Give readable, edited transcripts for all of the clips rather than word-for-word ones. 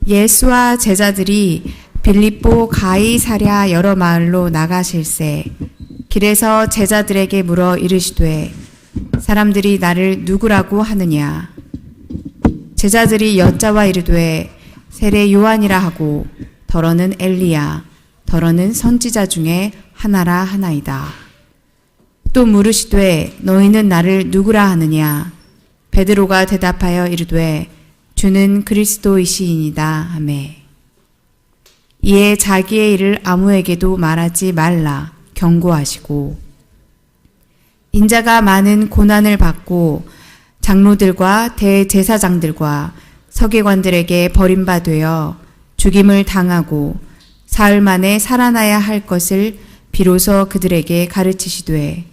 예수와 제자들이 빌립보 가이사랴 여러 마을로 나가실새 길에서 제자들에게 물어 이르시되 사람들이 나를 누구라고 하느냐. 제자들이 여짜와 이르되 세례 요한이라 하고 더러는 엘리야 더러는 선지자 중에 하나라 하나이다. 또 물으시되 너희는 나를 누구라 하느냐. 베드로가 대답하여 이르되 주는 그리스도이시이니이다 하매 이에 자기의 일을 아무에게도 말하지 말라 경고하시고 인자가 많은 고난을 받고 장로들과 대제사장들과 서기관들에게 버림받되어 죽임을 당하고 사흘 만에 살아나야 할 것을 비로소 그들에게 가르치시되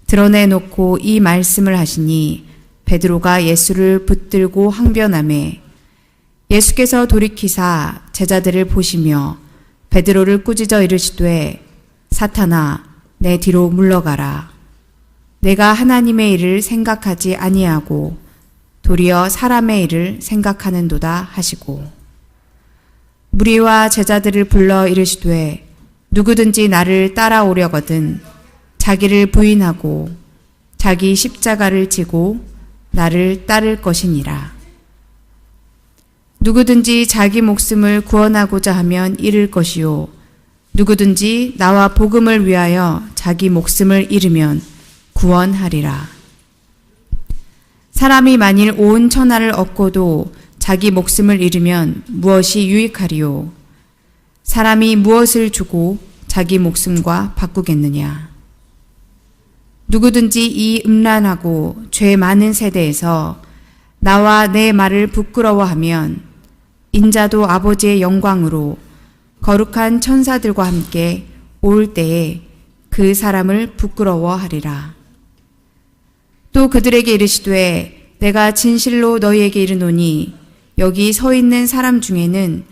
드러내놓고 이 말씀을 하시니 베드로가 예수를 붙들고 항변하매 예수께서 돌이키사 제자들을 보시며 베드로를 꾸짖어 이르시되 사탄아 내 뒤로 물러가라. 내가 하나님의 일을 생각하지 아니하고 도리어 사람의 일을 생각하는도다 하시고 무리와 제자들을 불러 이르시되 누구든지 나를 따라오려거든 자기를 부인하고 자기 십자가를 지고 나를 따를 것이니라. 누구든지 자기 목숨을 구원하고자 하면 잃을 것이요 누구든지 나와 복음을 위하여 자기 목숨을 잃으면 구원하리라. 사람이 만일 온 천하를 얻고도 자기 목숨을 잃으면 무엇이 유익하리요. 사람이 무엇을 주고 자기 목숨과 바꾸겠느냐. 누구든지 이 음란하고 죄 많은 세대에서 나와 내 말을 부끄러워하면 인자도 아버지의 영광으로 거룩한 천사들과 함께 올 때에 그 사람을 부끄러워하리라. 또 그들에게 이르시되 내가 진실로 너희에게 이르노니 여기 서 있는 사람 중에는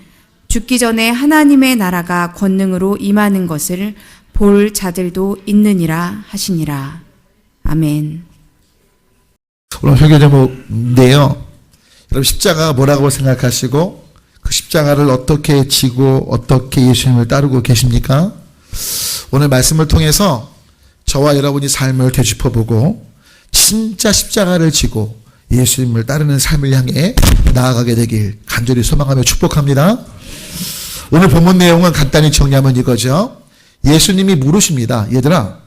죽기 전에 하나님의 나라가 권능으로 임하는 것을 볼 자들도 있느니라 하시니라. 아멘. 오늘 설교 제목인데요. 여러분 십자가가 뭐라고 생각하시고 그 십자가를 어떻게 지고 어떻게 예수님을 따르고 계십니까? 오늘 말씀을 통해서 저와 여러분이 삶을 되짚어보고 진짜 십자가를 지고 예수님을 따르는 삶을 향해 나아가게 되길 간절히 소망하며 축복합니다. 오늘 본문 내용은 간단히 정리하면 이거죠. 예수님이 물으십니다. 얘들아,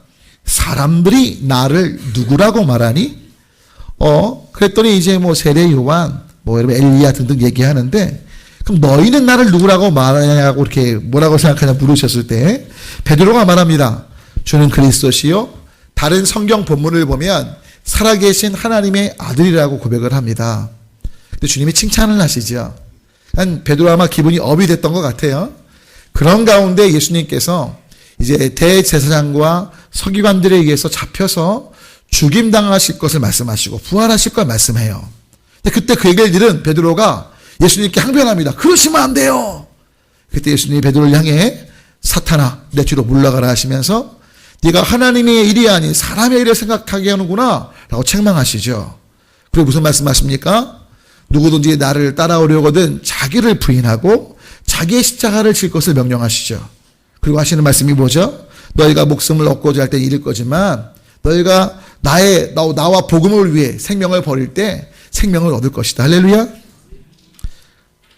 사람들이 나를 누구라고 말하니? 그랬더니 이제 뭐 세례 요한, 여러분 엘리야 등등 얘기하는데, 그럼 너희는 나를 누구라고 말하냐고 이렇게 뭐라고 생각하냐 물으셨을 때, 베드로가 말합니다. 주는 그리스도시요. 다른 성경 본문을 보면 살아계신 하나님의 아들이라고 고백을 합니다. 근데 주님이 칭찬을 하시죠. 베드로 아마 기분이 업이 됐던 것 같아요. 그런 가운데 예수님께서 이제 대제사장과 서기관들에 의해서 잡혀서 죽임당하실 것을 말씀하시고 부활하실 걸 말씀해요. 근데 그때 그 얘기를 들은 베드로가 예수님께 항변합니다. 그러시면 안 돼요. 그때 예수님이 베드로를 향해 사탄아 내 뒤로 물러가라 하시면서 네가 하나님의 일이 아닌 사람의 일을 생각하게 하는구나 라고 책망하시죠. 그리고 무슨 말씀하십니까? 누구든지 나를 따라오려거든 자기를 부인하고 자기의 십자가를 질 것을 명령하시죠. 그리고 하시는 말씀이 뭐죠? 너희가 목숨을 얻고자 할 때 잃을 거지만 너희가 나와 복음을 위해 생명을 버릴 때 생명을 얻을 것이다. 할렐루야.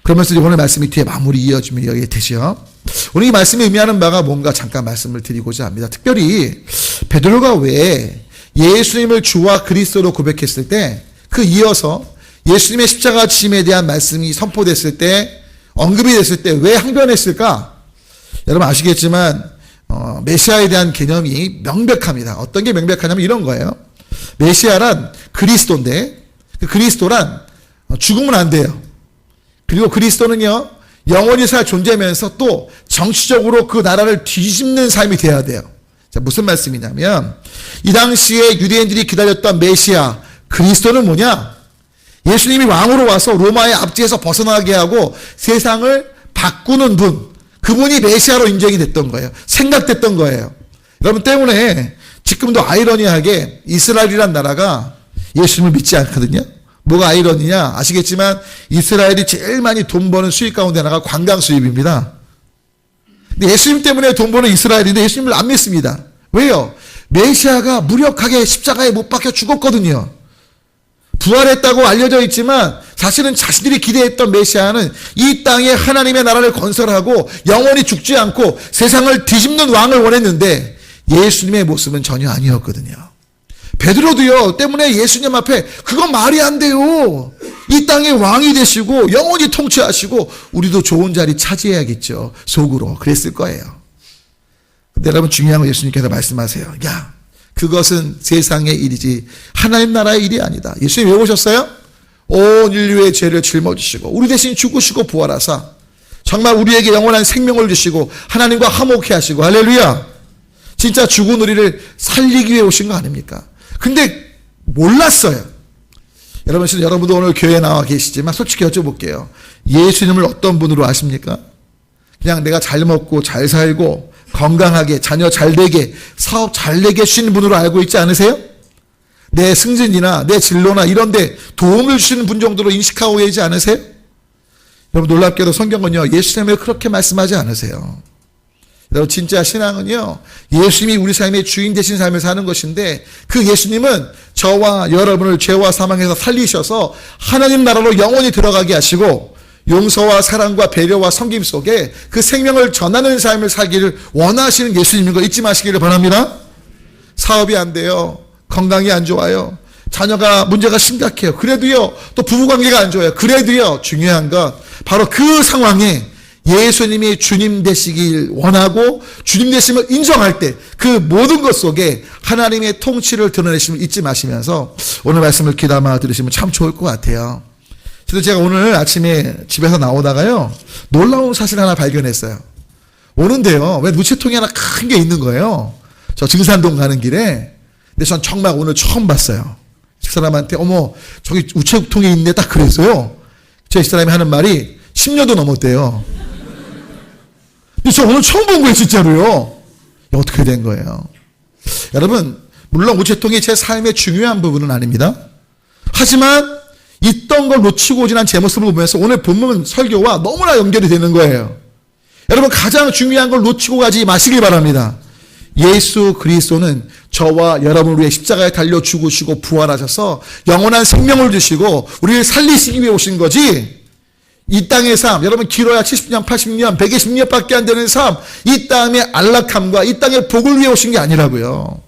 그러면서 오늘 말씀이 뒤에 마무리 이어지면 여기에 되죠. 오늘 이 말씀이 의미하는 바가 뭔가 잠깐 말씀을 드리고자 합니다. 특별히 베드로가 왜 예수님을 주와 그리스도로 고백했을 때 그 이어서 예수님의 십자가 지심에 대한 말씀이 선포됐을 때 언급이 됐을 때 왜 항변했을까? 여러분 아시겠지만 메시아에 대한 개념이 명백합니다. 어떤 게 명백하냐면 이런 거예요. 메시아란 그리스도인데 그 그리스도란 죽으면 안 돼요. 그리고 그리스도는요 영원히 살 존재면서 또 정치적으로 그 나라를 뒤집는 삶이 돼야 돼요. 자, 무슨 말씀이냐면 이 당시에 유대인들이 기다렸던 메시아 그리스도는 뭐냐? 예수님이 왕으로 와서 로마의 압제에서 벗어나게 하고 세상을 바꾸는 분, 그분이 메시아로 인정이 됐던 거예요. 생각됐던 거예요. 여러분 때문에 지금도 아이러니하게 이스라엘이란 나라가 예수님을 믿지 않거든요. 뭐가 아이러니냐? 아시겠지만 이스라엘이 제일 많이 돈 버는 수입 가운데 하나가 관광 수입입니다. 근데 예수님 때문에 돈 버는 이스라엘인데 예수님을 안 믿습니다. 왜요? 메시아가 무력하게 십자가에 못 박혀 죽었거든요. 부활했다고 알려져 있지만 사실은 자신들이 기대했던 메시아는 이 땅에 하나님의 나라를 건설하고 영원히 죽지 않고 세상을 뒤집는 왕을 원했는데 예수님의 모습은 전혀 아니었거든요. 베드로도요, 때문에 예수님 앞에 그건 말이 안 돼요. 이 땅의 왕이 되시고 영원히 통치하시고 우리도 좋은 자리 차지해야겠죠. 속으로 그랬을 거예요. 근데 여러분 중요한 건 예수님께서 말씀하세요. 야, 그것은 세상의 일이지 하나님 나라의 일이 아니다. 예수님 왜 오셨어요? 온 인류의 죄를 짊어지시고 우리 대신 죽으시고 부활하사 정말 우리에게 영원한 생명을 주시고 하나님과 화목케 하시고 할렐루야. 진짜 죽은 우리를 살리기 위해 오신 거 아닙니까? 근데 몰랐어요. 여러분도 오늘 교회에 나와 계시지만 솔직히 여쭤볼게요. 예수님을 어떤 분으로 아십니까? 그냥 내가 잘 먹고 잘 살고 건강하게 자녀 잘 되게 사업 잘 되게 주시는 분으로 알고 있지 않으세요? 내 승진이나 내 진로나 이런 데 도움을 주시는 분 정도로 인식하고 계시지 않으세요? 여러분 놀랍게도 성경은요, 예수님을 그렇게 말씀하지 않으세요. 여러분 진짜 신앙은요, 예수님이 우리 삶의 주인 되신 삶을 사는 것인데 그 예수님은 저와 여러분을 죄와 사망에서 살리셔서 하나님 나라로 영원히 들어가게 하시고 용서와 사랑과 배려와 섬김 속에 그 생명을 전하는 삶을 살기를 원하시는 예수님인 거 잊지 마시기를 바랍니다. 사업이 안 돼요. 건강이 안 좋아요. 자녀가 문제가 심각해요. 그래도요, 또 부부관계가 안 좋아요. 그래도요, 중요한 건 바로 그 상황에 예수님이 주님 되시길 원하고 주님 되심을 인정할 때 그 모든 것 속에 하나님의 통치를 드러내심을 잊지 마시면서 오늘 말씀을 귀담아 들으시면 참 좋을 것 같아요. 그래서 제가 오늘 아침에 집에서 나오다가요, 놀라운 사실 하나 발견했어요. 오는데요, 왜 우체통이 하나 큰 게 있는 거예요. 저 증산동 가는 길에. 근데 전 정말 오늘 처음 봤어요. 집사람한테 어머 저기 우체통이 있네 딱 그랬어요. 제 집사람이 하는 말이 10년도 넘었대요. 근데 저 오늘 처음 본 거예요 진짜로요. 어떻게 된 거예요? 여러분 물론 우체통이 제 삶의 중요한 부분은 아닙니다. 하지만 있던 걸 놓치고 지난 제 모습을 보면서 오늘 본문 설교와 너무나 연결이 되는 거예요. 여러분 가장 중요한 걸 놓치고 가지 마시길 바랍니다. 예수 그리스도는 저와 여러분을 위해 십자가에 달려 죽으시고 부활하셔서 영원한 생명을 주시고 우리를 살리시기 위해 오신 거지, 이 땅의 삶, 여러분 길어야 70년, 80년, 120년밖에 안 되는 삶, 이 땅의 안락함과 이 땅의 복을 위해 오신 게 아니라고요.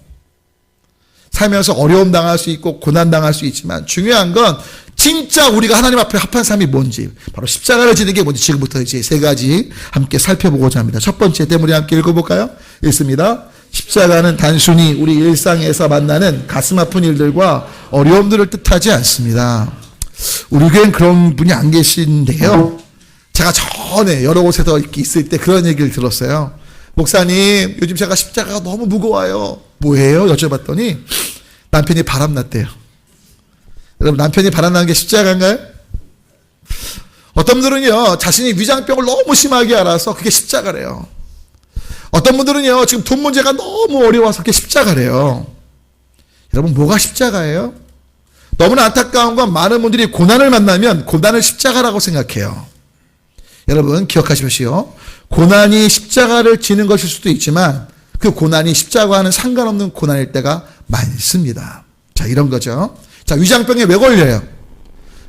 살면서 어려움 당할 수 있고 고난 당할 수 있지만 중요한 건 진짜 우리가 하나님 앞에 합한 삶이 뭔지, 바로 십자가를 지는 게 뭔지 지금부터 이제 세 가지 함께 살펴보고자 합니다. 첫 번째 때문에 함께 읽어볼까요? 읽습니다. 십자가는 단순히 우리 일상에서 만나는 가슴 아픈 일들과 어려움들을 뜻하지 않습니다. 우리 교회는 그런 분이 안 계신데요. 제가 전에 여러 곳에서 이렇게 있을 때 그런 얘기를 들었어요. 목사님, 요즘 제가 십자가가 너무 무거워요. 뭐예요? 여쭤봤더니 남편이 바람났대요. 여러분 남편이 바람나는 게 십자가인가요? 어떤 분들은요 자신이 위장병을 너무 심하게 알아서 그게 십자가래요. 어떤 분들은요 지금 돈 문제가 너무 어려워서 그게 십자가래요. 여러분 뭐가 십자가예요? 너무나 안타까운 건 많은 분들이 고난을 만나면 고난을 십자가라고 생각해요. 여러분 기억하십시오. 고난이 십자가를 지는 것일 수도 있지만 그 고난이 십자가와는 상관없는 고난일 때가 많습니다. 자, 이런 거죠. 자, 위장병에 왜 걸려요?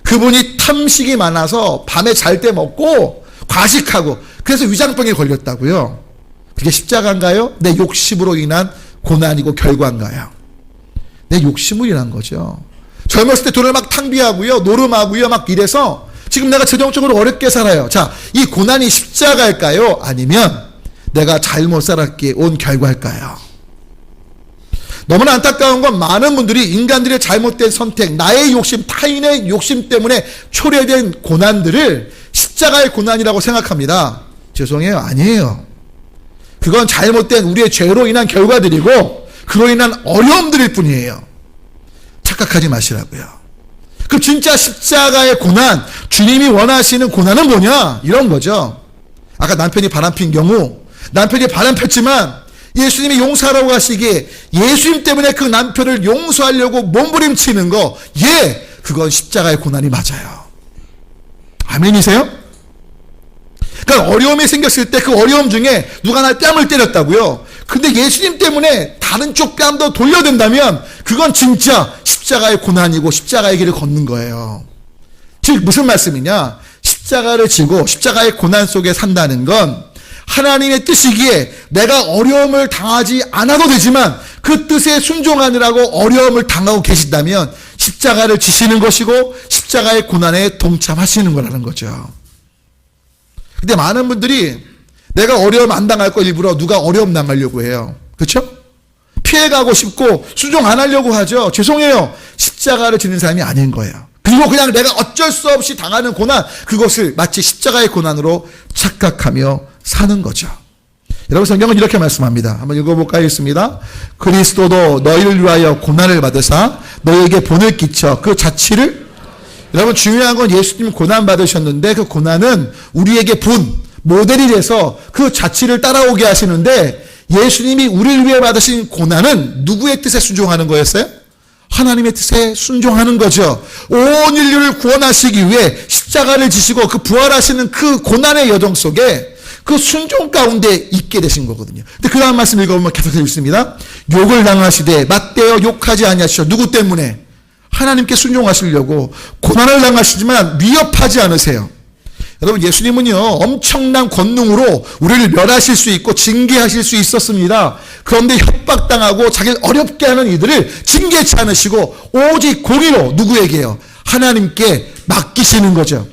그분이 탐식이 많아서 밤에 잘 때 먹고 과식하고 그래서 위장병에 걸렸다고요. 그게 십자가인가요? 내 욕심으로 인한 고난이고 결과인가요? 내 욕심으로 인한 거죠. 젊었을 때 돈을 막 탕비하고요, 노름하고요, 막 이래서 지금 내가 재정적으로 어렵게 살아요. 자, 이 고난이 십자가일까요? 아니면 내가 잘못 살았기에 온 결과일까요? 너무나 안타까운 건 많은 분들이 인간들의 잘못된 선택, 나의 욕심, 타인의 욕심 때문에 초래된 고난들을 십자가의 고난이라고 생각합니다. 죄송해요. 아니에요. 그건 잘못된 우리의 죄로 인한 결과들이고 그로 인한 어려움들일 뿐이에요. 착각하지 마시라고요. 그럼 진짜 십자가의 고난, 주님이 원하시는 고난은 뭐냐? 이런 거죠. 아까 남편이 바람핀 경우, 남편이 바람폈지만 예수님이 용서하라고 하시기에 예수님 때문에 그 남편을 용서하려고 몸부림치는 거, 그건 십자가의 고난이 맞아요. 아멘이세요? 그러니까 어려움이 생겼을 때 그 어려움 중에 누가 날 뺨을 때렸다고요. 근데 예수님 때문에 다른 쪽 뺨도 돌려댄다면 그건 진짜 십자가의 고난이고 십자가의 길을 걷는 거예요. 즉 무슨 말씀이냐? 십자가를 지고 십자가의 고난 속에 산다는 건 하나님의 뜻이기에 내가 어려움을 당하지 않아도 되지만 그 뜻에 순종하느라고 어려움을 당하고 계신다면 십자가를 지시는 것이고 십자가의 고난에 동참하시는 거라는 거죠. 근데 많은 분들이 내가 어려움 안 당할 거 일부러 누가 어려움 당하려고 해요. 그렇죠? 피해가고 싶고 순종 안 하려고 하죠. 죄송해요. 십자가를 지는 사람이 아닌 거예요. 그리고 그냥 내가 어쩔 수 없이 당하는 고난, 그것을 마치 십자가의 고난으로 착각하며 사는 거죠. 여러분 성경은 이렇게 말씀합니다. 한번 읽어볼까 하겠습니다. 그리스도도 너희를 위하여 고난을 받으사 너희에게 본을 끼쳐 그 자취를, 여러분 중요한 건 예수님 고난 받으셨는데 그 고난은 우리에게 모델이 돼서 그 자취를 따라오게 하시는데, 예수님이 우리를 위해 받으신 고난은 누구의 뜻에 순종하는 거였어요? 하나님의 뜻에 순종하는 거죠. 온 인류를 구원하시기 위해 십자가를 지시고 그 부활하시는 그 고난의 여정 속에 그 순종 가운데 있게 되신 거거든요. 근데 그 다음 말씀 읽어보면 계속 읽습니다. 욕을 당하시되 맞대어 욕하지 아니하시오. 누구 때문에? 하나님께 순종하시려고. 고난을 당하시지만 위협하지 않으세요. 여러분 예수님은요 엄청난 권능으로 우리를 멸하실 수 있고 징계하실 수 있었습니다. 그런데 협박당하고 자기를 어렵게 하는 이들을 징계치 않으시고 오직 공의로 누구에게요? 하나님께 맡기시는 거죠.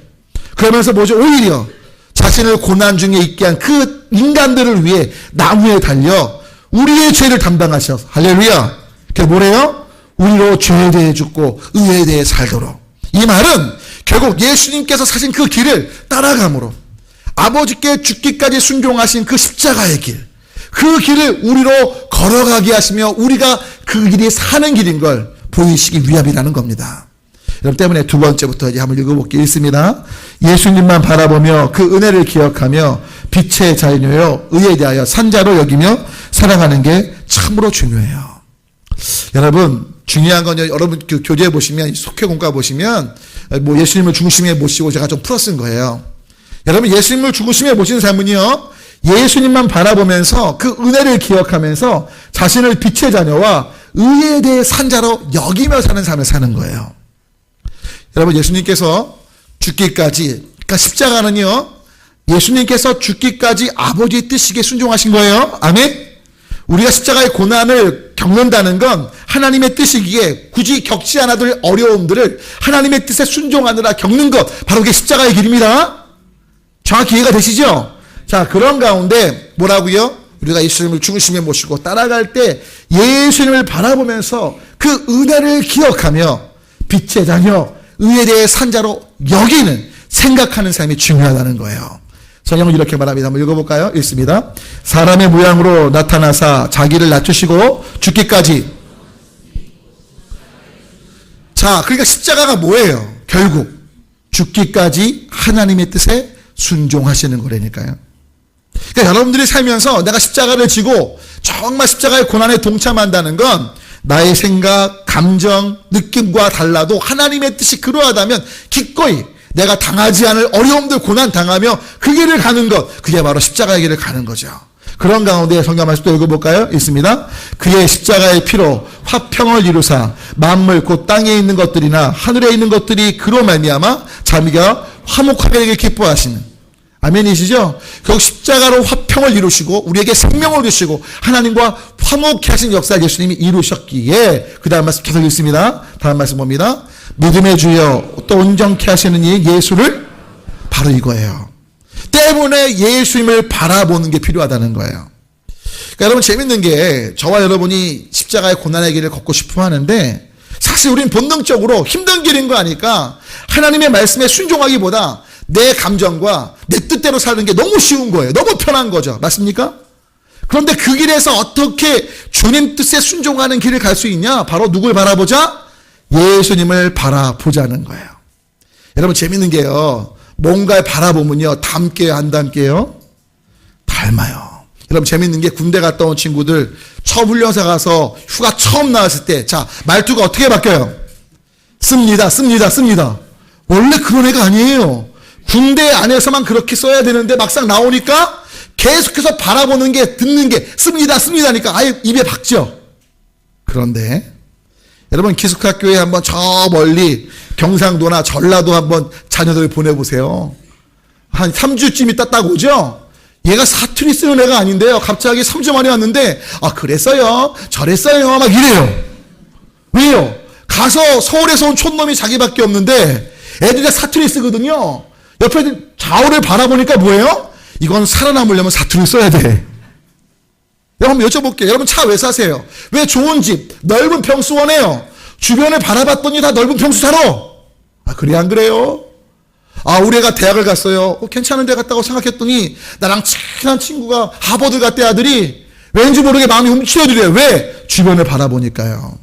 그러면서 뭐죠? 오히려 자신을 고난 중에 있게 한 그 인간들을 위해 나무에 달려 우리의 죄를 담당하셔서, 할렐루야, 그게 뭐래요? 우리로 죄에 대해 죽고 의에 대해 살도록. 이 말은 결국 예수님께서 사신 그 길을 따라감으로 아버지께 죽기까지 순종하신 그 십자가의 길, 그 길을 우리로 걸어가게 하시며 우리가 그 길이 사는 길인 걸 보이시기 위함이라는 겁니다. 여러분 때문에 두 번째부터 이제 한번 읽어볼게요. 있습니다. 예수님만 바라보며 그 은혜를 기억하며 빛의 자녀요 의에 대하여 산자로 여기며 살아가는 게 참으로 중요해요. 여러분 중요한 건요, 여러분 그 교재에 보시면 속회공과 보시면 뭐 예수님을 중심에 모시고 제가 좀 풀어 쓴 거예요. 여러분 예수님을 중심에 모시는 삶은요, 예수님만 바라보면서 그 은혜를 기억하면서 자신을 빛의 자녀와 의에 대해 산자로 여기며 사는 삶을 사는 거예요. 여러분 예수님께서 죽기까지, 그러니까 십자가는요 예수님께서 죽기까지 아버지의 뜻이게 순종하신 거예요. 아멘. 우리가 십자가의 고난을 겪는다는 건 하나님의 뜻이기에 굳이 겪지 않아도 될 어려움들을 하나님의 뜻에 순종하느라 겪는 것, 바로 그게 십자가의 길입니다. 정확히 이해가 되시죠? 자, 그런 가운데 뭐라고요? 우리가 예수님을 중심에 모시고 따라갈 때 예수님을 바라보면서 그 은혜를 기억하며 빛의 자녀, 의에 대해 산자로 여기는, 생각하는 삶이 중요하다는 거예요. 성경은 이렇게 말합니다. 한번 읽어볼까요? 읽습니다. 사람의 모양으로 나타나사 자기를 낮추시고 죽기까지. 자, 그러니까 십자가가 뭐예요? 결국 죽기까지 하나님의 뜻에 순종하시는 거라니까요. 그러니까 여러분들이 살면서 내가 십자가를 지고 정말 십자가의 고난에 동참한다는 건 나의 생각, 감정, 느낌과 달라도 하나님의 뜻이 그러하다면 기꺼이 내가 당하지 않을 어려움들 고난 당하며 그 길을 가는 것, 그게 바로 십자가의 길을 가는 거죠. 그런 가운데 성경 말씀 또 읽어볼까요? 있습니다. 그의 십자가의 피로 화평을 이루사 만물 곧 땅에 있는 것들이나 하늘에 있는 것들이 그로 말미암아 자기가 화목하게 되길 기뻐하시는, 아멘이시죠? 결국 십자가로 화평을 이루시고 우리에게 생명을 주시고 하나님과 화목케 하신 역사를 예수님이 이루셨기에, 그 다음 말씀 계속 읽습니다. 다음 말씀 봅니다. 믿음의 주여 또 온전케 하시는 이 예수를, 바로 이거예요. 때문에 예수님을 바라보는 게 필요하다는 거예요. 그러니까 여러분 재밌는 게, 저와 여러분이 십자가의 고난의 길을 걷고 싶어 하는데 사실 우리는 본능적으로 힘든 길인 거 아니까 하나님의 말씀에 순종하기보다 내 감정과 내 뜻대로 사는 게 너무 쉬운 거예요. 너무 편한 거죠. 맞습니까? 그런데 그 길에서 어떻게 주님 뜻에 순종하는 길을 갈 수 있냐? 바로 누굴 바라보자? 예수님을 바라보자는 거예요. 여러분 재밌는 게요, 뭔가를 바라보면요 닮게요 안 닮게요? 닮아요. 여러분 재밌는 게, 군대 갔다 온 친구들 처음 훈련소 가서 휴가 처음 나왔을 때, 자 말투가 어떻게 바뀌어요? 씁니다. 원래 그런 애가 아니에요. 군대 안에서만 그렇게 써야 되는데 막상 나오니까 계속해서 바라보는 게, 듣는 게 씁니다니까 아예 입에 박죠. 그런데 여러분 기숙학교에 한번 저 멀리 경상도나 전라도 한번 자녀들 보내보세요. 한 3주쯤 있다 딱 오죠. 얘가 사투리 쓰는 애가 아닌데요. 갑자기 3주 만에 왔는데 그랬어요, 저랬어요 막 이래요. 왜요? 가서 서울에서 온 촌놈이 자기밖에 없는데 애들이 사투리 쓰거든요. 옆에 좌우를 바라보니까 뭐예요? 이건 살아남으려면 사투리를 써야 돼. 여러분 여쭤볼게요. 여러분 차 왜 사세요? 왜 좋은 집, 넓은 평수 원해요? 주변을 바라봤더니 다 넓은 평수 살아. 그래 안 그래요? 우리 애가 대학을 갔어요. 괜찮은 데 갔다고 생각했더니 나랑 친한 친구가 하버드 갔대 아들이. 왠지 모르게 마음이 움츠러들어요. 왜? 주변을 바라보니까요.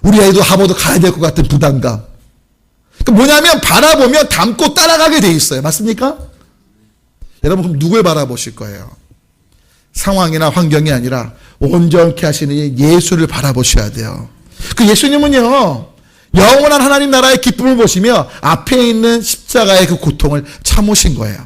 우리 애도 하버드 가야 될 것 같은 부담감. 그러니까 뭐냐면 바라보면 닮고 따라가게 돼 있어요. 맞습니까? 여러분 그럼 누굴 바라보실 거예요? 상황이나 환경이 아니라 온전케 하시는 예수를 바라보셔야 돼요. 그 예수님은요, 영원한 하나님 나라의 기쁨을 보시며 앞에 있는 십자가의 그 고통을 참으신 거예요.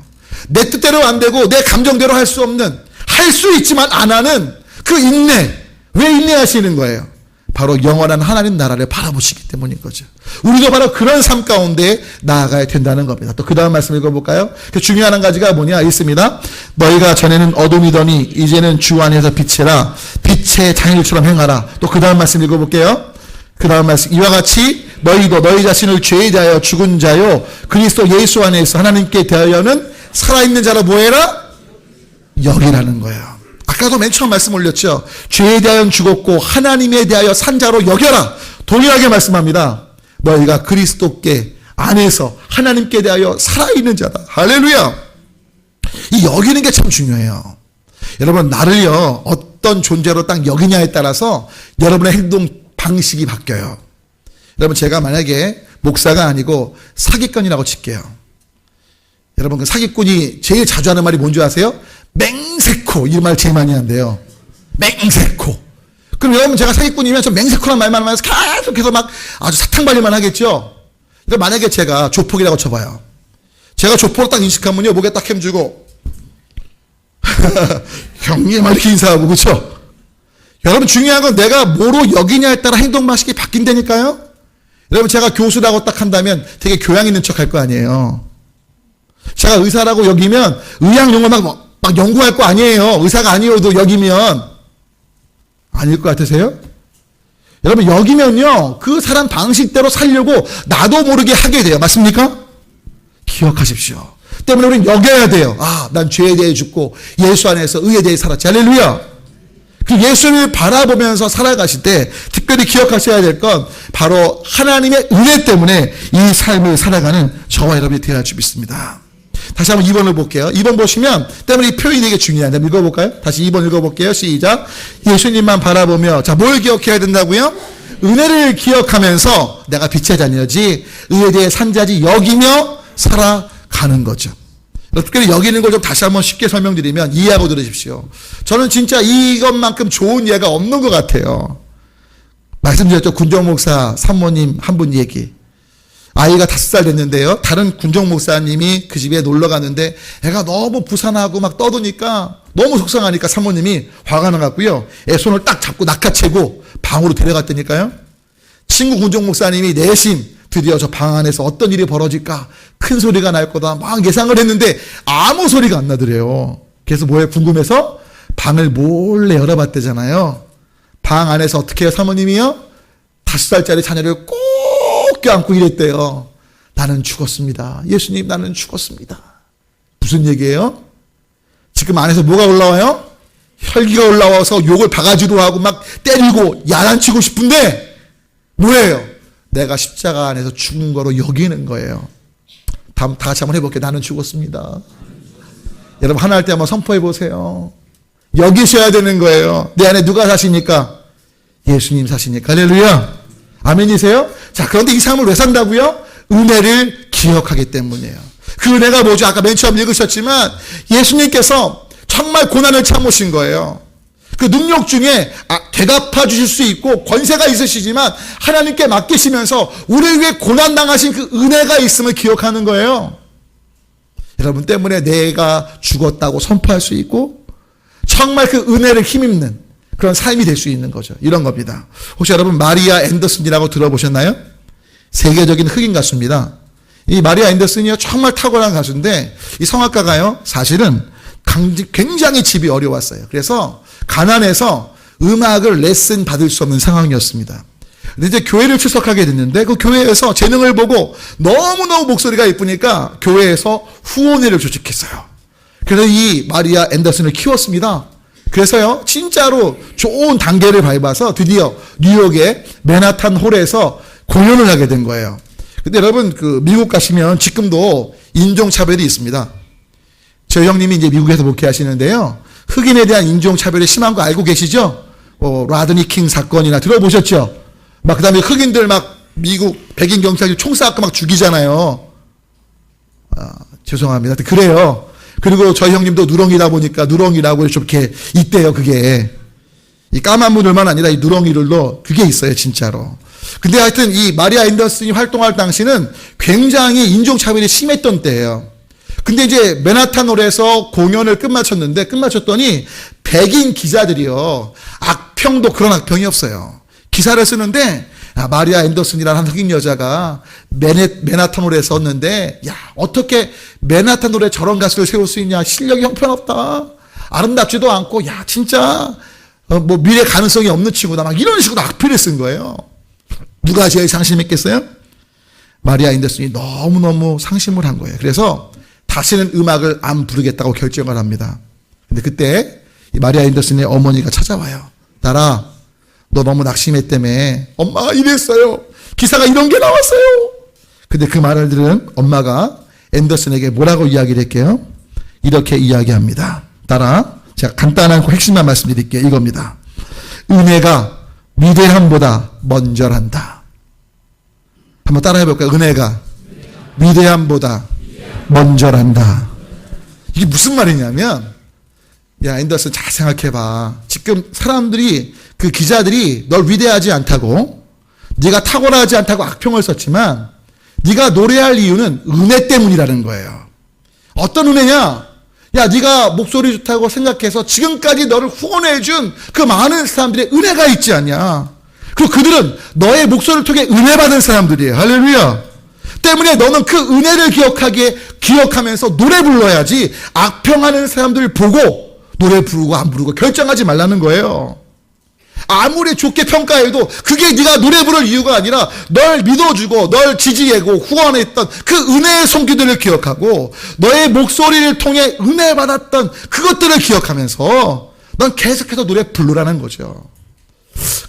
내 뜻대로 안 되고 내 감정대로 할 수 없는, 할 수 있지만 안 하는 그 인내. 왜 인내하시는 거예요? 바로 영원한 하나님 나라를 바라보시기 때문인 거죠. 우리도 바로 그런 삶 가운데 나아가야 된다는 겁니다. 또 그 다음 말씀 읽어볼까요? 그 중요한 한 가지가 뭐냐 있습니다. 너희가 전에는 어둠이더니 이제는 주 안에서 빛이라. 빛의 자녀들처럼 행하라. 또 그 다음 말씀 읽어볼게요. 그 다음 말씀, 이와 같이 너희도 너희 자신을 죄에 대하여 죽은 자요 그리스도 예수 안에서 하나님께 대하여는 살아있는 자로 뭐해라? 여기라는 거예요. 아까도 맨 처음 말씀 올렸죠. 죄에 대하여 죽었고 하나님에 대하여 산 자로 여겨라. 동일하게 말씀합니다. 너희가 그리스도께 안에서 하나님께 대하여 살아있는 자다. 할렐루야. 이 여기는 게 참 중요해요. 여러분 나를요 어떤 존재로 딱 여기냐에 따라서 여러분의 행동 방식이 바뀌어요. 여러분 제가 만약에 목사가 아니고 사기꾼이라고 칠게요. 여러분 그 사기꾼이 제일 자주 하는 말이 뭔지 아세요? 맹세코. 이 말 제일 많이 한대요. 맹세코. 그럼 여러분 제가 사기꾼이면 저 맹세코란 말만 하면서 계속해서 막 아주 사탕발리만 하겠죠. 그러니까 만약에 제가 조폭이라고 쳐봐요. 제가 조폭으로 딱 인식하면요 목에 딱 힘주고 형님 막 이렇게 인사하고 그렇죠. 여러분 중요한 건 내가 뭐로 여기냐에 따라 행동 방식이 바뀐다니까요. 여러분 제가 교수라고 딱 한다면 되게 교양 있는 척 할 거 아니에요. 제가 의사라고 여기면 의학 용어 막 연구할 거 아니에요. 의사가 아니어도 여기면. 아닐 것 같으세요? 여러분 여기면요 그 사람 방식대로 살려고 나도 모르게 하게 돼요. 맞습니까? 기억하십시오. 때문에 우리는 여겨야 돼요. 난 죄에 대해 죽고 예수 안에서 의에 대해 살았지. 할렐루야. 그 예수를 바라보면서 살아가실 때 특별히 기억하셔야 될 건 바로 하나님의 은혜 때문에 이 삶을 살아가는 저와 여러분이 되어야 줄 믿습니다. 다시 한번 2번을 볼게요. 2번 보시면 때문에 이 표현이 되게 중요한데 읽어볼까요? 다시 2번 읽어볼게요. 시작. 예수님만 바라보며 자 뭘 기억해야 된다고요? 은혜를 기억하면서 내가 빛의 자녀지 의에 대해 산자지 여기며 살아가는 거죠. 특별히 여기는 걸 좀 다시 한번 쉽게 설명드리면 이해하고 들으십시오. 저는 진짜 이것만큼 좋은 예가 없는 것 같아요. 말씀드렸죠. 군정 목사 산모님 한 분 얘기. 아이가 5살 됐는데요. 다른 군정 목사님이 그 집에 놀러 갔는데 애가 너무 부산하고 막 떠드니까 너무 속상하니까 산모님이 화가 나갖고요. 애 손을 딱 잡고 낚아채고 방으로 데려갔다니까요. 친구 군정 목사님이 내심 드디어 저 방 안에서 어떤 일이 벌어질까 큰 소리가 날 거다 막 예상을 했는데 아무 소리가 안 나더래요. 그래서 뭐예요? 궁금해서 방을 몰래 열어봤대잖아요. 방 안에서 어떻게 해요? 사모님이요? 5살짜리 자녀를 꼭 껴안고 이랬대요. 나는 죽었습니다. 예수님 나는 죽었습니다. 무슨 얘기예요? 지금 안에서 뭐가 올라와요? 혈기가 올라와서 욕을 바가지로 하고 막 때리고 야단치고 싶은데 뭐예요? 내가 십자가 안에서 죽은 거로 여기는 거예요. 다 같이 한번 해볼게요. 나는 죽었습니다. 여러분 하나 할 때 한번 선포해 보세요. 여기셔야 되는 거예요. 내 안에 누가 사시니까? 예수님 사시니까. 할렐루야. 아멘이세요? 자, 그런데 이 삶을 왜 산다고요? 은혜를 기억하기 때문이에요. 그 은혜가 뭐죠? 아까 맨 처음 읽으셨지만 예수님께서 정말 고난을 참으신 거예요. 그 능력 중에 대갚아 주실 수 있고 권세가 있으시지만 하나님께 맡기시면서 우리 위해 고난당하신 그 은혜가 있음을 기억하는 거예요. 여러분 때문에 내가 죽었다고 선포할 수 있고 정말 그 은혜를 힘입는 그런 삶이 될 수 있는 거죠. 이런 겁니다. 혹시 여러분 마리아 앤더슨이라고 들어보셨나요? 세계적인 흑인 가수입니다. 이 마리아 앤더슨이요 정말 탁월한 가수인데 이 성악가가요 사실은 굉장히 집이 어려웠어요. 그래서 가난해서 음악을 레슨 받을 수 없는 상황이었습니다. 근데 이제 교회를 출석하게 됐는데 그 교회에서 재능을 보고 너무너무 목소리가 이쁘니까 교회에서 후원회를 조직했어요. 그래서 이 마리아 앤더슨을 키웠습니다. 그래서요 진짜로 좋은 단계를 밟아서 드디어 뉴욕의 맨하탄 홀에서 공연을 하게 된 거예요. 근데 여러분 그 미국 가시면 지금도 인종차별이 있습니다. 저희 형님이 이제 미국에서 목회하시는데요. 흑인에 대한 인종차별이 심한 거 알고 계시죠? 라드니 킹 사건이나 들어보셨죠? 막 그다음에 흑인들 막 미국 백인 경찰이 총 쏴갖고 막 죽이잖아요. 죄송합니다. 그래요. 그리고 저희 형님도 누렁이다 보니까 누렁이라고 좀 이렇게 있대요. 그게 이 까만 분들만 아니라 이 누렁이들도 그게 있어요, 진짜로. 근데 하여튼 이 마리아 앤더슨이 활동할 당시는 굉장히 인종차별이 심했던 때예요. 근데 이제 맨하탄홀에서 공연을 끝마쳤더니 백인 기자들이요 악평도 그런 악평이 없어요. 기사를 쓰는데 마리아 앤더슨이라는 흑인 여자가 맨하탄홀에 썼는데 야 어떻게 맨하탄홀에 저런 가수를 세울 수 있냐, 실력이 형편없다, 아름답지도 않고 야 진짜 뭐 미래 가능성이 없는 친구다, 막 이런 식으로 악필을 쓴 거예요. 누가 제일 상심했겠어요? 마리아 앤더슨이 너무너무 상심을 한 거예요. 그래서 다시는 음악을 안 부르겠다고 결정을 합니다. 근데 그때 이 마리아 앤더슨의 어머니가 찾아와요. 딸아, 너 너무 낙심했다며. 엄마가 이랬어요. 기사가 이런 게 나왔어요. 근데 그 말을 들은 엄마가 앤더슨에게 뭐라고 이야기를 할게요? 이렇게 이야기합니다. 딸아, 제가 간단한 핵심만 말씀드릴게요. 이겁니다. 은혜가 위대함보다 먼저란다. 한번 따라해볼까요? 은혜가 위대함보다 먼저란다. 이게 무슨 말이냐면, 야 앤더슨 잘 생각해봐. 지금 사람들이 그 기자들이 널 위대하지 않다고, 네가 탁월하지 않다고 악평을 썼지만 네가 노래할 이유는 은혜 때문이라는 거예요. 어떤 은혜냐? 야 네가 목소리 좋다고 생각해서 지금까지 너를 후원해준 그 많은 사람들의 은혜가 있지 않냐. 그리고 그들은 너의 목소리를 통해 은혜 받은 사람들이에요. 할렐루야. 때문에 너는 그 은혜를 기억하면서 노래 불러야지 악평하는 사람들을 보고 노래 부르고 안 부르고 결정하지 말라는 거예요. 아무리 좋게 평가해도 그게 네가 노래 부를 이유가 아니라 널 믿어주고 널 지지하고 후원했던 그 은혜의 손길들을 기억하고 너의 목소리를 통해 은혜 받았던 그것들을 기억하면서 넌 계속해서 노래 부르라는 거죠.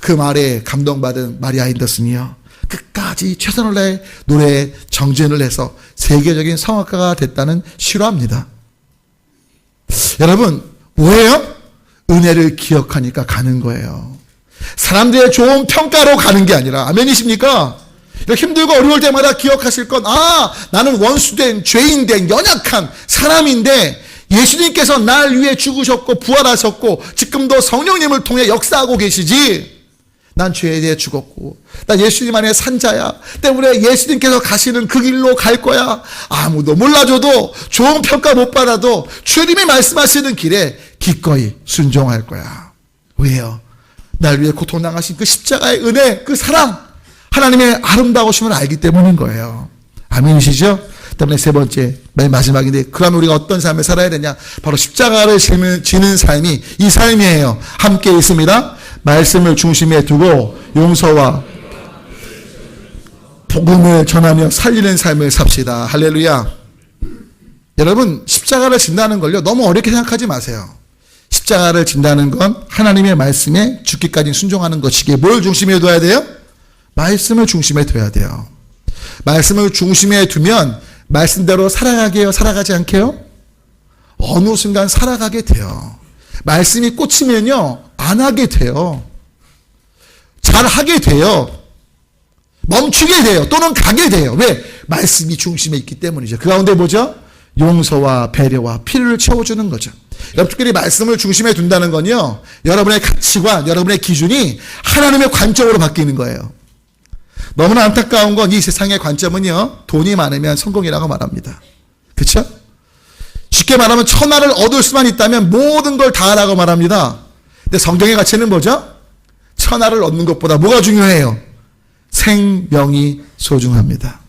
그 말에 감동받은 마리아 앤더슨이요 끝까지 최선을 다해 노래에 정진을 해서 세계적인 성악가가 됐다는 실화입니다. 여러분 뭐예요? 은혜를 기억하니까 가는 거예요. 사람들의 좋은 평가로 가는 게 아니라, 아멘이십니까? 힘들고 어려울 때마다 기억하실 건, 나는 원수된, 죄인된, 연약한 사람인데 예수님께서 날 위해 죽으셨고 부활하셨고 지금도 성령님을 통해 역사하고 계시지. 난 죄에 대해 죽었고 난 예수님 안에 산 자야. 때문에 예수님께서 가시는 그 길로 갈 거야. 아무도 몰라줘도 좋은 평가 못 받아도 주님이 말씀하시는 길에 기꺼이 순종할 거야. 왜요? 날 위해 고통당하신 그 십자가의 은혜, 그 사랑, 하나님의 아름다우심을 알기 때문인 거예요. 아멘이시죠? 때문에 세 번째, 맨 마지막인데, 그러면 우리가 어떤 삶을 살아야 되냐? 바로 십자가를 지는 삶이 이 삶이에요. 함께 있습니다. 말씀을 중심에 두고 용서와 복음을 전하며 살리는 삶을 삽시다. 할렐루야. 여러분 십자가를 진다는 걸요 너무 어렵게 생각하지 마세요. 십자가를 진다는 건 하나님의 말씀에 죽기까지 순종하는 것이기에 뭘 중심에 둬야 돼요? 말씀을 중심에 둬야 돼요. 말씀을 중심에 두면 말씀대로 살아가게 해요? 살아가지 않게요? 어느 순간 살아가게 돼요. 말씀이 꽂히면요 안 하게 돼요. 잘 하게 돼요. 멈추게 돼요. 또는 가게 돼요. 왜? 말씀이 중심에 있기 때문이죠. 그 가운데 뭐죠? 용서와 배려와 필요를 채워주는 거죠. 여러분 특별히 말씀을 중심에 둔다는 건요, 여러분의 가치관, 여러분의 기준이 하나님의 관점으로 바뀌는 거예요. 너무나 안타까운 건 이 세상의 관점은요, 돈이 많으면 성공이라고 말합니다. 그렇죠? 쉽게 말하면 천하를 얻을 수만 있다면 모든 걸 다 하라고 말합니다. 근데 성경의 가치는 뭐죠? 천하를 얻는 것보다 뭐가 중요해요? 생명이 소중합니다.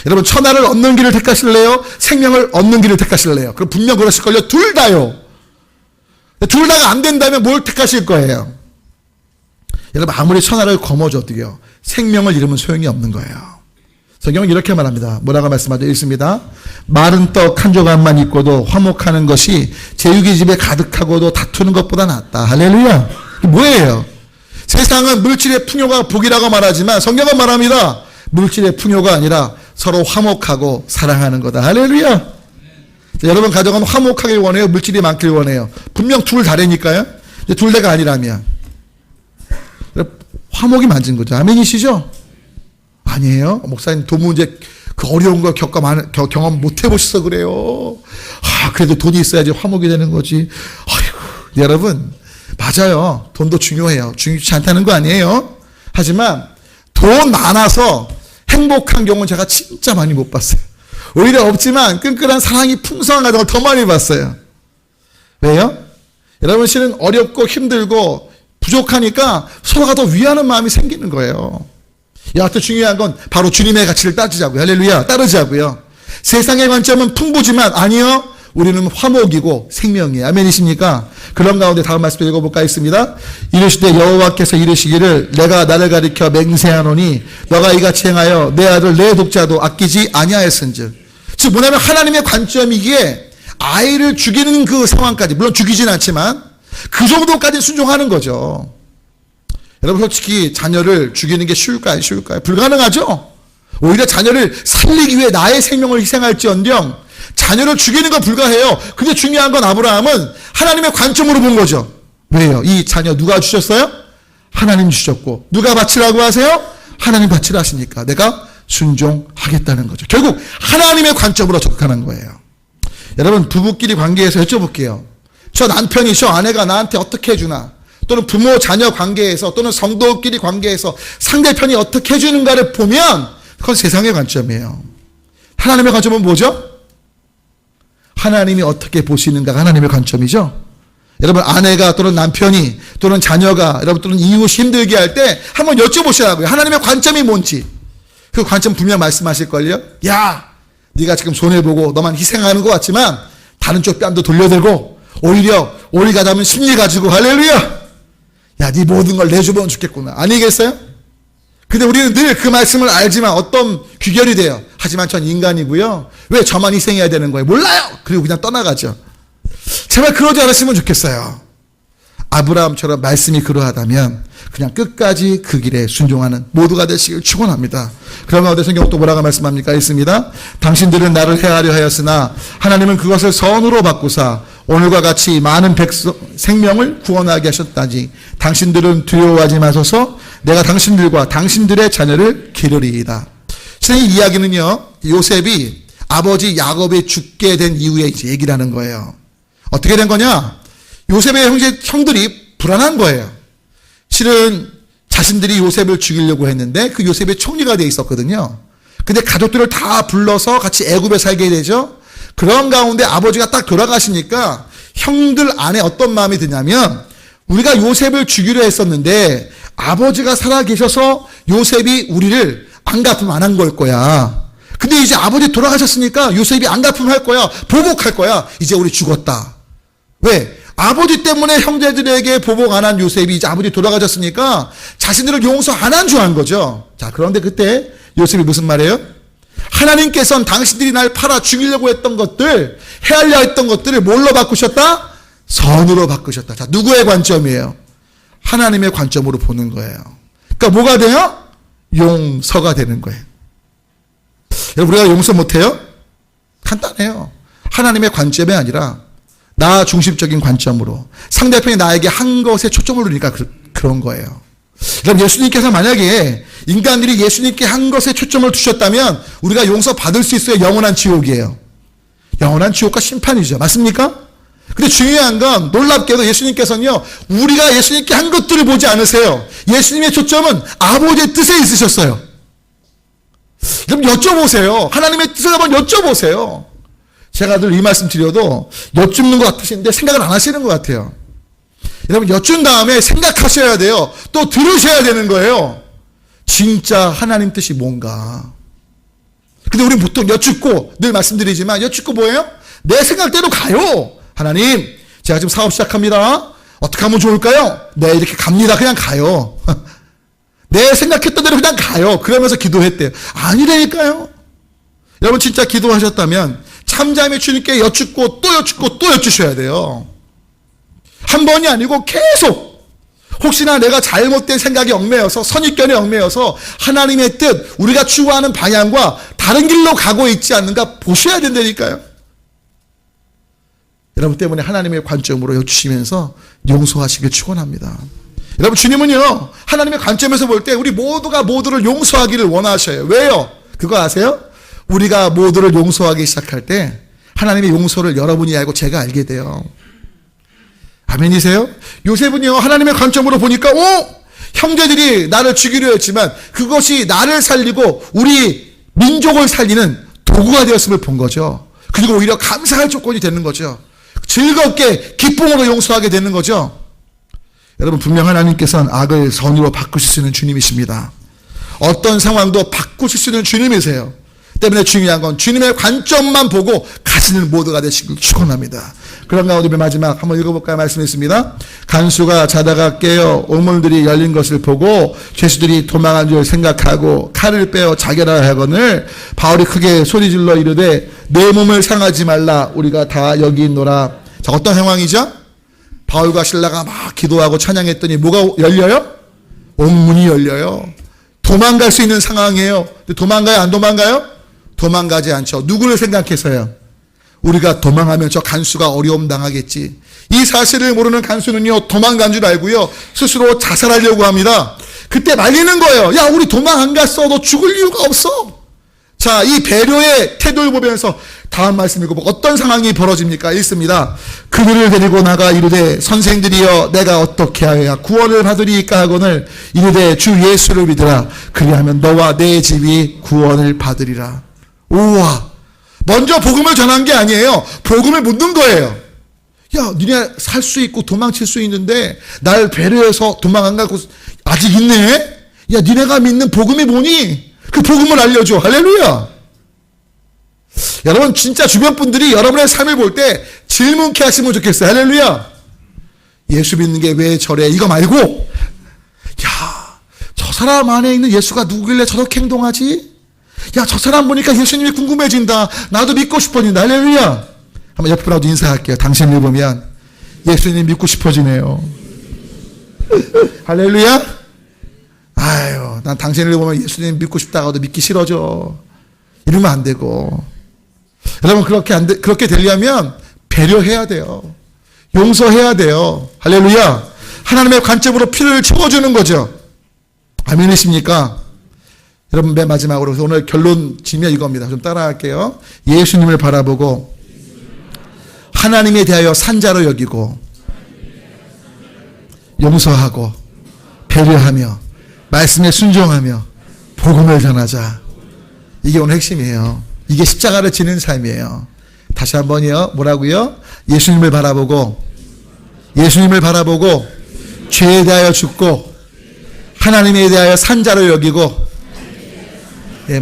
여러분 천하를 얻는 길을 택하실래요? 생명을 얻는 길을 택하실래요? 그럼 분명 그러실걸요? 둘 다요. 둘 다가 안 된다면 뭘 택하실 거예요? 여러분 아무리 천하를 거머쥐어 어떻게요? 생명을 잃으면 소용이 없는 거예요. 성경은 이렇게 말합니다. 뭐라고 말씀하죠? 읽습니다. 마른 떡 한 조각만 있고도 화목하는 것이 제육이 집에 가득하고도 다투는 것보다 낫다. 할렐루야. 뭐예요? 세상은 물질의 풍요가 복이라고 말하지만 성경은 말합니다. 물질의 풍요가 아니라 서로 화목하고 사랑하는 거다. 할렐루야. 자, 여러분 가정은 화목하길 원해요? 물질이 많길 원해요? 분명 둘 다래니까요. 둘 다가 아니라면 화목이 맞은 거죠. 아멘이시죠? 아니에요. 목사님 돈 문제 그 어려운 걸 경험 못 해보셔서 그래요. 그래도 돈이 있어야지 화목이 되는 거지. 아이고, 여러분 맞아요. 돈도 중요해요. 중요치 않다는 거 아니에요. 하지만 돈 많아서 행복한 경우는 제가 진짜 많이 못 봤어요. 오히려 없지만 끈끈한 사랑이 풍성한 가정을 더 많이 봤어요. 왜요? 여러분 실은 어렵고 힘들고 부족하니까 서로가 더 위하는 마음이 생기는 거예요. 여하튼 중요한 건 바로 주님의 가치를 따르자고요. 할렐루야. 따르자고요. 세상의 관점은 풍부지만 아니요. 우리는 화목이고 생명이에요. 아멘이십니까? 그런 가운데 다음 말씀 읽어볼까 했습니다. 이르시되 여호와께서 이르시기를 내가 나를 가리켜 맹세하노니 너가 이같이 행하여 내 아들 내 독자도 아끼지 아니하였은즉. 즉 뭐냐면 하나님의 관점이기에 아이를 죽이는 그 상황까지, 물론 죽이진 않지만 그 정도까지 순종하는 거죠. 여러분 솔직히 자녀를 죽이는 게 쉬울까요? 쉬울까요? 불가능하죠. 오히려 자녀를 살리기 위해 나의 생명을 희생할지언정 자녀를 죽이는 건 불가해요. 근데 중요한 건 아브라함은 하나님의 관점으로 본 거죠. 왜요? 이 자녀 누가 주셨어요? 하나님 주셨고 누가 바치라고 하세요? 하나님 바치라 하시니까 내가 순종하겠다는 거죠. 결국 하나님의 관점으로 접근하는 거예요. 여러분 부부끼리 관계에서 여쭤볼게요. 저 남편이 저 아내가 나한테 어떻게 해주나, 또는 부모 자녀 관계에서 또는 성도끼리 관계에서 상대편이 어떻게 해주는가를 보면 그건 세상의 관점이에요. 하나님의 관점은 뭐죠? 하나님이 어떻게 보시는가가 하나님의 관점이죠. 여러분 아내가 또는 남편이 또는 자녀가 여러분 또는 이웃이 힘들게 할 때 한번 여쭤보시라고요. 하나님의 관점이 뭔지. 그 관점 분명 말씀하실걸요. 야 네가 지금 손해보고 너만 희생하는 것 같지만 다른 쪽 뺨도 돌려대고 오히려 오리 가자면 심리 가지고 할렐루야. 야 네 모든 걸 내주면 좋겠구나. 아니겠어요? 근데 우리는 늘 그 말씀을 알지만 어떤 귀결이 돼요. 하지만 전 인간이고요. 왜 저만 희생해야 되는 거예요? 몰라요. 그리고 그냥 떠나가죠. 제발 그러지 않았으면 좋겠어요. 아브라함처럼 말씀이 그러하다면 그냥 끝까지 그 길에 순종하는 모두가 되시길 축원합니다. 그런 가운데 성경 또 뭐라고 말씀합니까? 있습니다. 당신들은 나를 해하려 하였으나 하나님은 그것을 선으로 바꾸사 오늘과 같이 많은 백성 생명을 구원하게 하셨다지. 당신들은 두려워하지 마소서. 내가 당신들과 당신들의 자녀를 기르리이다. 이 이야기는요, 요셉이 아버지 야곱이 죽게 된 이후에 이제 얘기를 하는 거예요. 어떻게 된 거냐? 요셉의 형들이 불안한 거예요. 실은 자신들이 요셉을 죽이려고 했는데 그 요셉이 총리가 돼 있었거든요. 근데 가족들을 다 불러서 같이 애굽에 살게 되죠. 그런 가운데 아버지가 딱 돌아가시니까 형들 안에 어떤 마음이 드냐면 우리가 요셉을 죽이려 했었는데 아버지가 살아계셔서 요셉이 우리를 안갚음 안 한 걸 거야. 근데 이제 아버지 돌아가셨으니까 요셉이 안갚음 할 거야. 보복할 거야. 이제 우리 죽었다. 왜? 아버지 때문에 형제들에게 보복 안 한 요셉이 이제 아버지 돌아가셨으니까 자신들을 용서 안 한 줄 안 거죠. 자, 그런데 그때 요셉이 무슨 말이에요? 하나님께서는 당신들이 날 팔아 죽이려고 했던 것들, 해하려 했던 것들을 뭘로 바꾸셨다? 선으로 바꾸셨다. 자, 누구의 관점이에요? 하나님의 관점으로 보는 거예요. 그러니까 뭐가 돼요? 용서가 되는 거예요. 여러분, 우리가 용서 못해요? 간단해요. 하나님의 관점이 아니라 나 중심적인 관점으로 상대편이 나에게 한 것에 초점을 두니까 그런 거예요. 그럼 예수님께서 만약에 인간들이 예수님께 한 것에 초점을 두셨다면 우리가 용서받을 수 있어요? 영원한 지옥이에요. 영원한 지옥과 심판이죠. 맞습니까? 근데 중요한 건 놀랍게도 예수님께서는요, 우리가 예수님께 한 것들을 보지 않으세요. 예수님의 초점은 아버지의 뜻에 있으셨어요. 그럼 여쭤보세요. 하나님의 뜻을 한번 여쭤보세요. 제가 늘 이 말씀 드려도 여쭙는 것 같으신데 생각을 안 하시는 것 같아요. 여러분, 여쭌 다음에 생각하셔야 돼요. 또 들으셔야 되는 거예요. 진짜 하나님 뜻이 뭔가. 근데 우리는 보통 여쭙고, 늘 말씀드리지만 여쭙고 뭐예요? 내 생각대로 가요. 하나님, 제가 지금 사업 시작합니다. 어떻게 하면 좋을까요? 네, 이렇게 갑니다. 그냥 가요. 내 생각했던 대로 그냥 가요. 그러면서 기도했대요. 아니라니까요. 여러분, 진짜 기도하셨다면 참잠의 주님께 여쭙고 또 여쭙고 또 여쭈셔야 돼요. 한 번이 아니고 계속. 혹시나 내가 잘못된 생각이 얽매여서, 선입견에 얽매여서 하나님의 뜻, 우리가 추구하는 방향과 다른 길로 가고 있지 않는가 보셔야 된다니까요. 여러분 때문에 하나님의 관점으로 여쭈시면서 용서하시길 축원합니다. 여러분, 주님은요, 하나님의 관점에서 볼 때 우리 모두가 모두를 용서하기를 원하셔요. 왜요? 그거 아세요? 우리가 모두를 용서하기 시작할 때 하나님의 용서를 여러분이 알고 제가 알게 돼요. 아멘이세요? 요셉은요, 하나님의 관점으로 보니까 형제들이 나를 죽이려 했지만 그것이 나를 살리고 우리 민족을 살리는 도구가 되었음을 본 거죠. 그리고 오히려 감사할 조건이 되는 거죠. 즐겁게 기쁨으로 용서하게 되는 거죠. 여러분, 분명 하나님께서는 악을 선으로 바꾸실 수 있는 주님이십니다. 어떤 상황도 바꾸실 수 있는 주님이세요. 때문에 중요한 건 주님의 관점만 보고 가시는 모두가 되시길 축원합니다. 그런 가운데 마지막 한번 읽어볼까요? 말씀했습니다. 간수가 자다가 깨어 오물들이 열린 것을 보고 죄수들이 도망한 줄 생각하고 칼을 빼어 자결하거늘 바울이 크게 소리질러 이르되 내 몸을 상하지 말라, 우리가 다 여기 있노라. 자, 어떤 상황이죠? 바울과 실라가 막 기도하고 찬양했더니 뭐가 열려요? 옥문이 열려요. 도망갈 수 있는 상황이에요. 근데 도망가요? 안 도망가요? 도망가지 않죠. 누구를 생각해서요? 우리가 도망하면 저 간수가 어려움 당하겠지. 이 사실을 모르는 간수는요, 도망간 줄 알고요, 스스로 자살하려고 합니다. 그때 말리는 거예요. 야, 우리 도망 안 갔어. 너 죽을 이유가 없어. 자, 이 배려의 태도를 보면서 다음 말씀 읽어보고 어떤 상황이 벌어집니까? 읽습니다. 그들을 데리고 나가 이르되 선생들이여 내가 어떻게 하여야 구원을 받으리이까 하거늘 이르되 주 예수를 믿으라. 그리하면 너와 내 집이 구원을 받으리라. 우와, 먼저 복음을 전한 게 아니에요. 복음을 묻는 거예요. 야, 니네 살 수 있고 도망칠 수 있는데 날 배려해서 도망 안 가고 아직 있네? 야, 니네가 믿는 복음이 뭐니? 그 복음을 알려줘. 할렐루야. 여러분, 진짜 주변 분들이 여러분의 삶을 볼 때 질문케 하시면 좋겠어요. 할렐루야. 예수 믿는 게 왜 저래? 이거 말고, 야, 저 사람 안에 있는 예수가 누구길래 저렇게 행동하지? 야, 저 사람 보니까 예수님이 궁금해진다. 나도 믿고 싶어진다. 할렐루야. 한번 옆에 분하고 인사할게요. 당신을 보면 예수님 믿고 싶어지네요. 할렐루야. 아유, 난 당신을 보면 예수님 믿고 싶다가도 믿기 싫어져. 이러면 안 되고. 여러분, 그렇게 되려면 배려해야 돼요. 용서해야 돼요. 할렐루야. 하나님의 관점으로 피를 채워주는 거죠. 아멘이십니까? 여러분, 맨 마지막으로 오늘 결론 지면 이겁니다. 좀 따라할게요. 예수님을 바라보고 하나님에 대하여 산자로 여기고 용서하고 배려하며 말씀에 순종하며 복음을 전하자. 이게 오늘 핵심이에요. 이게 십자가를 지는 삶이에요. 다시 한번요. 뭐라고요? 예수님을 바라보고 죄에 대하여 죽고 하나님에 대하여 산자로 여기고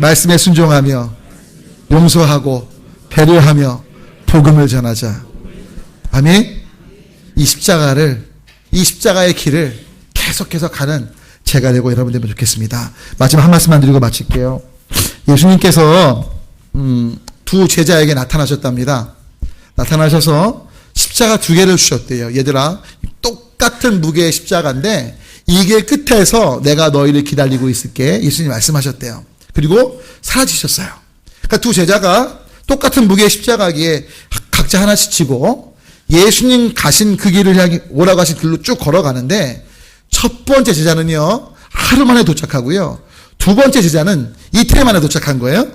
말씀에 순종하며 용서하고 배려하며 복음을 전하자. 아멘. 이 십자가의 길을 계속해서 가는 제가 되고 여러분 되면 좋겠습니다. 마지막 한 말씀만 드리고 마칠게요. 예수님께서 두 제자에게 나타나셨답니다. 나타나셔서 십자가 2개를 주셨대요. 얘들아, 똑같은 무게의 십자가인데 이 길 끝에서 내가 너희를 기다리고 있을게. 예수님 말씀하셨대요. 그리고 사라지셨어요. 그러니까 두 제자가 똑같은 무게의 십자가기에 각자 하나씩 지고 예수님 가신 그 길을 향해 오라고 하신 길로 쭉 걸어가는데 첫 번째 제자는요, 하루 만에 도착하고요. 두 번째 제자는 이틀 만에 도착한 거예요.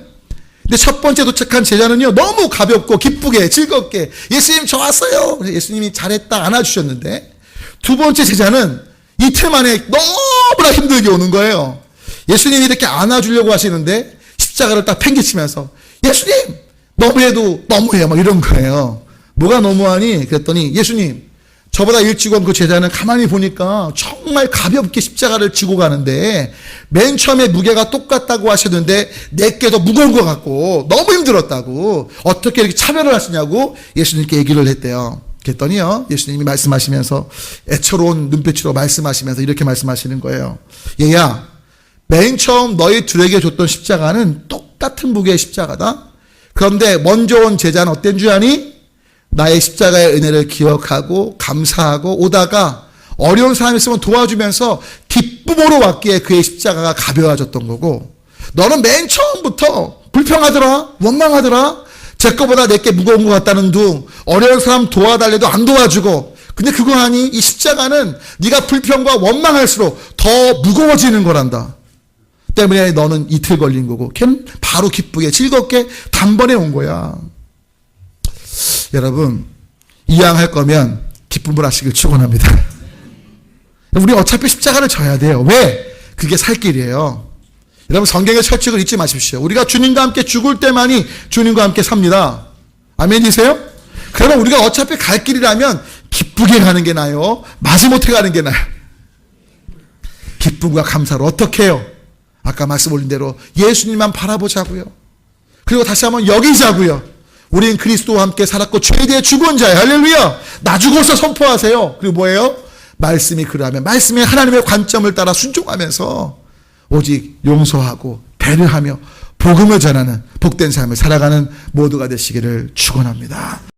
근데 첫 번째 도착한 제자는요, 너무 가볍고 기쁘게 즐겁게 예수님 저 왔어요. 그래서 예수님이 잘했다 안아주셨는데, 두 번째 제자는 이틀 만에 너무나 힘들게 오는 거예요. 예수님이 이렇게 안아주려고 하시는데 십자가를 딱 팽개치면서 예수님 너무해도 너무해요 막 이런 거예요. 뭐가 너무하니? 그랬더니 예수님 저보다 일찍 온 그 제자는 가만히 보니까 정말 가볍게 십자가를 지고 가는데 맨 처음에 무게가 똑같다고 하셨는데 내게 더 무거운 것 같고 너무 힘들었다고 어떻게 이렇게 차별을 하시냐고 예수님께 얘기를 했대요. 그랬더니요 예수님이 말씀하시면서 애처로운 눈빛으로 말씀하시면서 이렇게 말씀하시는 거예요. 얘야 맨 처음 너희 둘에게 줬던 십자가는 똑같은 무게의 십자가다. 그런데 먼저 온 제자는 어떤 줄 아니? 나의 십자가의 은혜를 기억하고 감사하고 오다가 어려운 사람이 있으면 도와주면서 기쁨으로 왔기에 그의 십자가가 가벼워졌던 거고, 너는 맨 처음부터 불평하더라, 원망하더라, 제 거보다 내게 무거운 것 같다는 둥, 어려운 사람 도와달래도 안 도와주고, 근데 그거 아니? 이 십자가는 네가 불평과 원망할수록 더 무거워지는 거란다. 때문에 너는 이틀 걸린 거고 걔는 바로 기쁘게 즐겁게 단번에 온 거야. 여러분 이양할 거면 기쁨을 하시길 축원합니다. 우리 어차피 십자가를 져야 돼요. 왜? 그게 살 길이에요. 여러분 성경의 철칙을 잊지 마십시오. 우리가 주님과 함께 죽을 때만이 주님과 함께 삽니다. 아멘이세요? 그러면 우리가 어차피 갈 길이라면 기쁘게 가는 게 나아요? 마지못해 가는 게 나아요? 기쁨과 감사로 어떻게 해요? 아까 말씀 올린 대로 예수님만 바라보자고요. 그리고 다시 한번 여기자고요. 우리는 그리스도와 함께 살았고 죄에 대해 죽은 자예요. 할렐루야. 나 죽어서 선포하세요. 그리고 뭐예요? 말씀이 그러하면 말씀의 하나님의 관점을 따라 순종하면서 오직 용서하고 배려하며 복음을 전하는 복된 삶을 살아가는 모두가 되시기를 축원합니다.